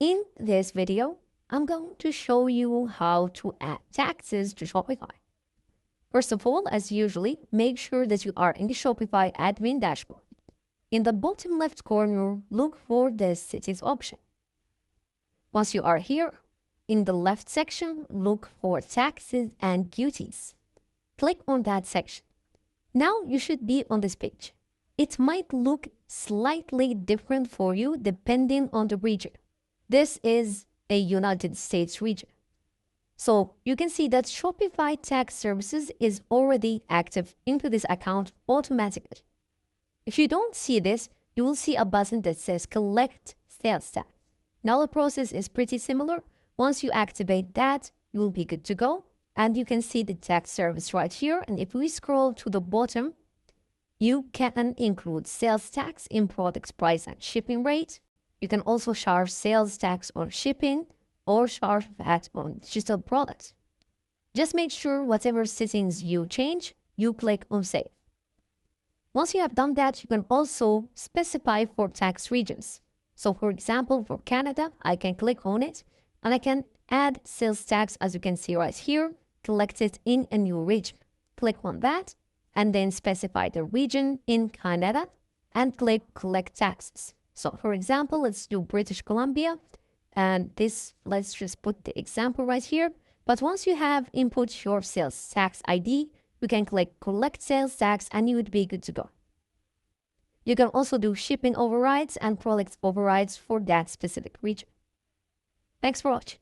In this video, I'm going to show you how to add taxes to Shopify. First of all, as usually, make sure that you are in the Shopify admin dashboard. In the bottom left corner, look for the settings option. Once you are here, in the left section, look for taxes and duties. Click on that section. Now you should be on this page. It might look slightly different for you depending on the region. This is a United States region. So you can see that Shopify Tax Services is already active into this account automatically. If you don't see this, you will see a button that says Collect Sales Tax. Now the process is pretty similar. Once you activate that, you will be good to go. And you can see the tax service right here. And if we scroll to the bottom, you can include sales tax in products price and shipping rate. You can also charge sales tax on shipping or charge VAT on digital products. Just make sure whatever settings you change, you click on Save. Once you have done that, you can also specify for tax regions. So for example, for Canada, I can click on it and I can add sales tax, as you can see right here, collect it in a new region. Click on that and then specify the region in Canada and click Collect Taxes. So for example, let's do British Columbia, and this, let's just put the example right here. But once you have input your sales tax ID, you can click Collect Sales Tax and you would be good to go. You can also do shipping overrides and product overrides for that specific region. Thanks for watching.